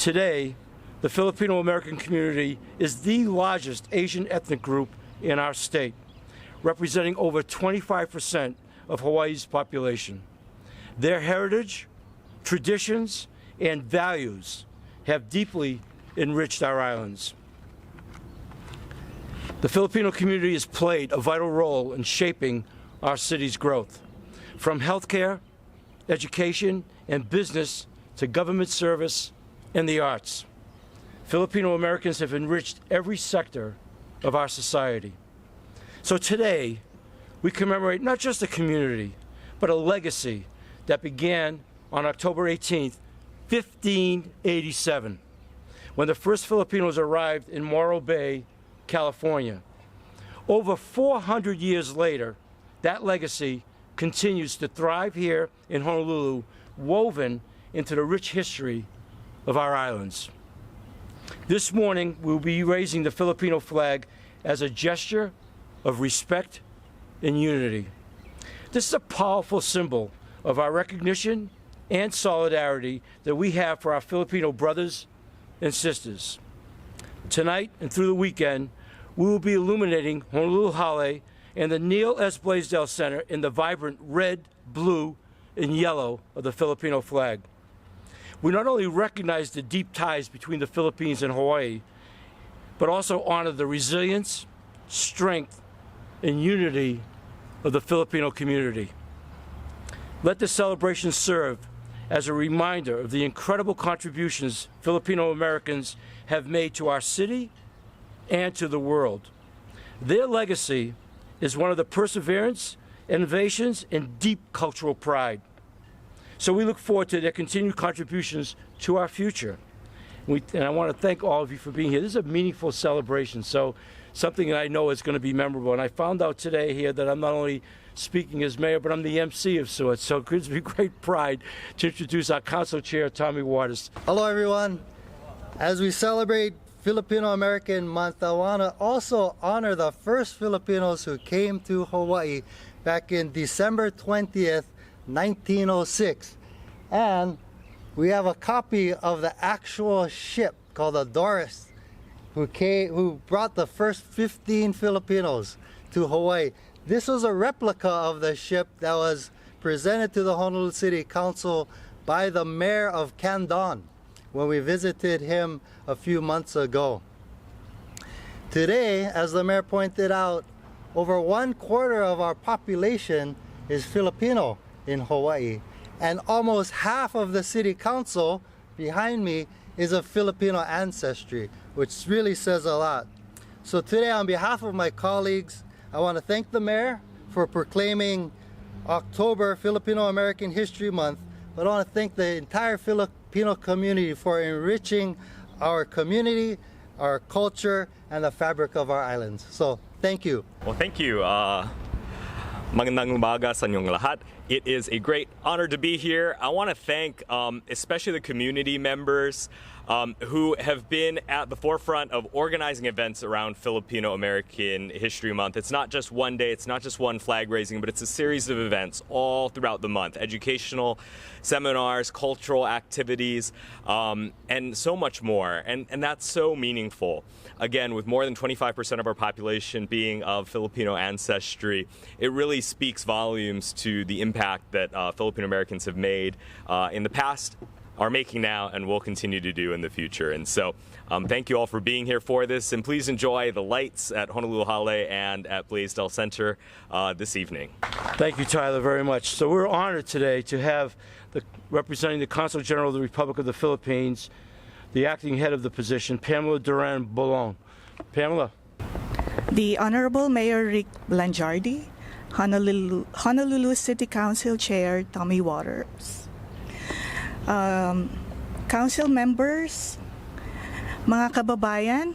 Today, the Filipino American community is the largest Asian ethnic group in our state, representing over 25% of Hawaii's population. Their heritage, traditions, and values have deeply enriched our islands. The Filipino community has played a vital role in shaping our city's growth, from healthcare, education, and business to government service and the arts. Filipino Americans have enriched every sector of our society. So today, we commemorate not just a community, but a legacy that began on October 18th, 1587, when the first Filipinos arrived in Morro Bay, California. Over 400 years later, that legacy continues to thrive here in Honolulu, woven into the rich history of our islands. This morning, we'll be raising the Filipino flag as a gesture of respect and unity. This is a powerful symbol of our recognition and solidarity that we have for our Filipino brothers and sisters. Tonight and through the weekend, we will be illuminating Honolulu Hale and the Neal S. Blaisdell Center in the vibrant red, blue, and yellow of the Filipino flag. We not only recognize the deep ties between the Philippines and Hawaii, but also honor the resilience, strength, and unity of the Filipino community. Let this celebration serve as a reminder of the incredible contributions Filipino Americans have made to our city and to the world. Their legacy is one of the perseverance, innovations, and deep cultural pride. So we look forward to their continued contributions to our future. And I want to thank all of you for being here. This is a meaningful celebration, so something that I know is going to be memorable. And I found out today here that I'm not only speaking as mayor, but I'm the MC of sorts. So it gives me great pride to introduce our council chair, Tommy Waters. Hello, everyone. As we celebrate Filipino American Month, I want to also honor the first Filipinos who came to Hawaii back in December 20th, 1906. And we have a copy of the actual ship called the Doris who brought the first 15 Filipinos to Hawaii. This was a replica of the ship that was presented to the Honolulu City Council by the mayor of Candon when we visited him a few months ago. Today, as the mayor pointed out, over 1/4 of our population is Filipino in Hawaii, and almost half of the city council behind me is of Filipino ancestry, which really says a lot. So today, on behalf of my colleagues, I want to thank the mayor for proclaiming October Filipino American History Month, but I want to thank the entire Filipino community for enriching our community, our culture, and the fabric of our islands. So thank you. Well, thank you. Magandang umaga sa inyong lahat. It is a great honor to be here. I want to thank especially the community members who have been at the forefront of organizing events around Filipino American History Month. It's not just one day, it's not just one flag raising, but it's a series of events all throughout the month. Educational seminars, cultural activities, and so much more. And that's so meaningful. Again, with more than 25% of our population being of Filipino ancestry, it really speaks volumes to the impact that Filipino Americans have made in the past, are making now, and will continue to do in the future. And so thank you all for being here for this, and please enjoy the lights at Honolulu Hale and at Blaisdell Center this evening. Thank you, Tyler, very much. So we're honored today to have representing the Consul General of the Republic of the Philippines, the acting head of the position, Pamela Duran Bolong. Pamela. The Honorable Mayor Rick Blangiardi, Honolulu City Council Chair Tommy Waters, council members, mga kababayan,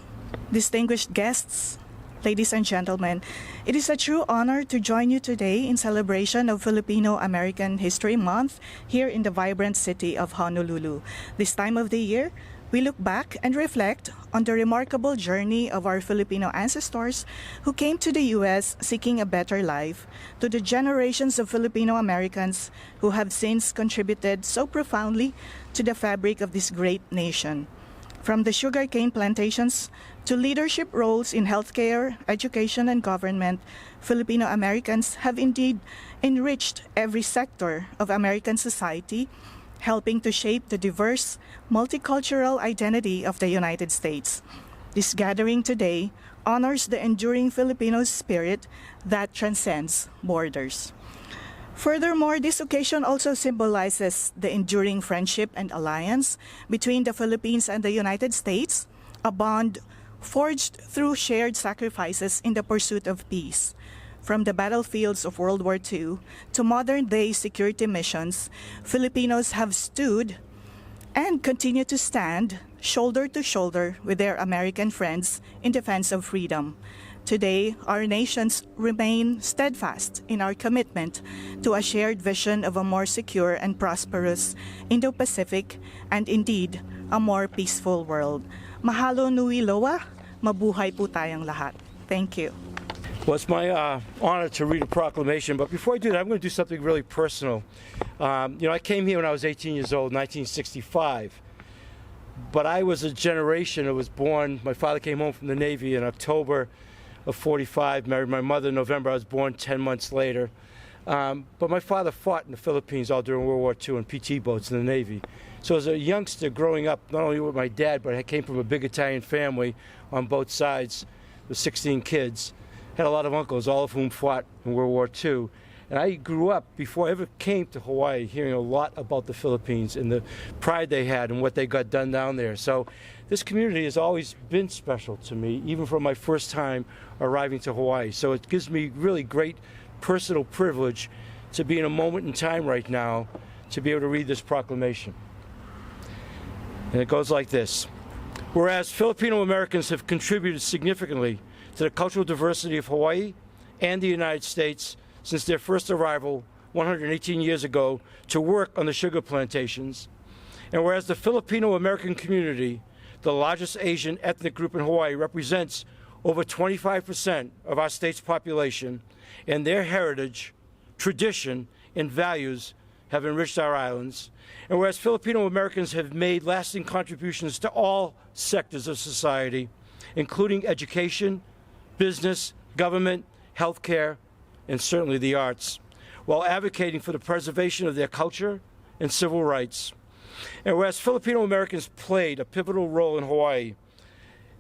distinguished guests, ladies and gentlemen, it is a true honor to join you today in celebration of Filipino American History Month here in the vibrant city of Honolulu. This time of the year, We look back and reflect on the remarkable journey of our Filipino ancestors who came to the U.S. seeking a better life, to the generations of Filipino Americans who have since contributed so profoundly to the fabric of this great nation. From the sugarcane plantations to leadership roles in healthcare, education, and government, Filipino Americans have indeed enriched every sector of American society, helping to shape the diverse, multicultural identity of the United States. This gathering today honors the enduring Filipino spirit that transcends borders. Furthermore, this occasion also symbolizes the enduring friendship and alliance between the Philippines and the United States, a bond forged through shared sacrifices in the pursuit of peace. From the battlefields of World War II to modern-day security missions, Filipinos have stood and continue to stand shoulder to shoulder with their American friends in defense of freedom. Today, our nations remain steadfast in our commitment to a shared vision of a more secure and prosperous Indo-Pacific and indeed, a more peaceful world. Mahalo nui loa, mabuhay po tayong lahat. Thank you. Well, it's my honor to read a proclamation, but before I do that, I'm going to do something really personal. I came here when I was 18 years old, 1965, but I was a generation that was born, my father came home from the Navy in October of 45, married my mother in November. I was born 10 months later. But my father fought in the Philippines all during World War II on PT boats in the Navy. So as a youngster growing up, not only with my dad, but I came from a big Italian family on both sides with 16 kids. Had a lot of uncles, all of whom fought in World War II. And I grew up, before I ever came to Hawaii, hearing a lot about the Philippines and the pride they had and what they got done down there. So this community has always been special to me, even from my first time arriving to Hawaii. So it gives me really great personal privilege to be in a moment in time right now to be able to read this proclamation. And it goes like this. Whereas Filipino Americans have contributed significantly to the cultural diversity of Hawaii and the United States since their first arrival 118 years ago to work on the sugar plantations, and whereas the Filipino American community, the largest Asian ethnic group in Hawaii, represents over 25% of our state's population, and their heritage, tradition, and values have enriched our islands, and whereas Filipino Americans have made lasting contributions to all sectors of society, including education, business, government, healthcare, and certainly the arts, while advocating for the preservation of their culture and civil rights. And whereas Filipino Americans played a pivotal role in Hawaii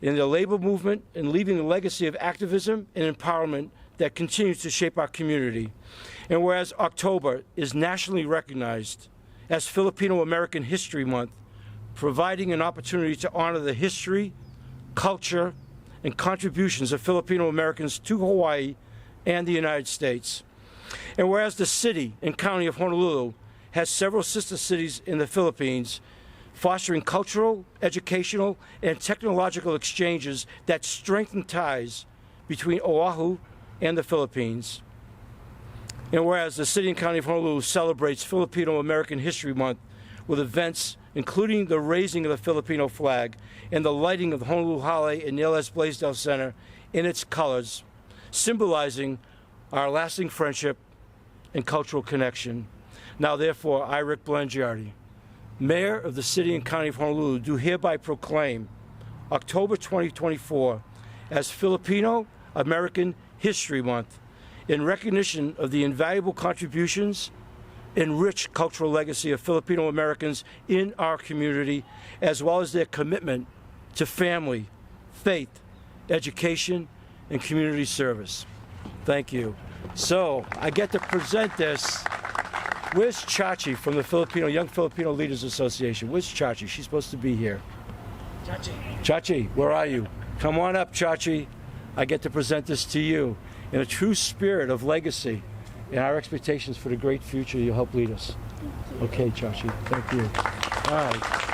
in the labor movement and leaving a legacy of activism and empowerment that continues to shape our community. And whereas October is nationally recognized as Filipino American History Month, providing an opportunity to honor the history, culture, and contributions of Filipino Americans to Hawaii and the United States. And whereas the city and county of Honolulu has several sister cities in the Philippines, fostering cultural, educational, and technological exchanges that strengthen ties between Oahu and the Philippines. And whereas the city and county of Honolulu celebrates Filipino American History Month with events including the raising of the Filipino flag and the lighting of the Honolulu Hale and Neal S. Blaisdell Center in its colors, symbolizing our lasting friendship and cultural connection. Now, therefore, I, Rick Blangiardi, Mayor of the City and County of Honolulu, do hereby proclaim October 2024 as Filipino American History Month in recognition of the invaluable contributions and rich cultural legacy of Filipino Americans in our community, as well as their commitment to family, faith, education, and community service. Thank you. So I get to present this. Where's Chachi from the Young Filipino Leaders Association? Where's Chachi? She's supposed to be here. Chachi. Chachi, where are you? Come on up, Chachi. I get to present this to you in a true spirit of legacy and our expectations for the great future you'll help lead us. Okay, Chachi. Thank you. All right.